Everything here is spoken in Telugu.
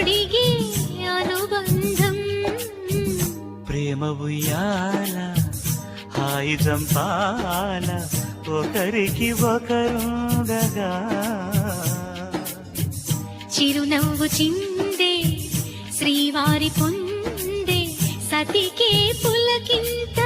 తొడిగే అనుబంధం. ప్రేమ ఉయ్యాల హాయి జంపాల ఒకరికి ఒకరుండగా. చిరునవ్వు చిందే శ్రీవారి పొందే సతికే పులకింత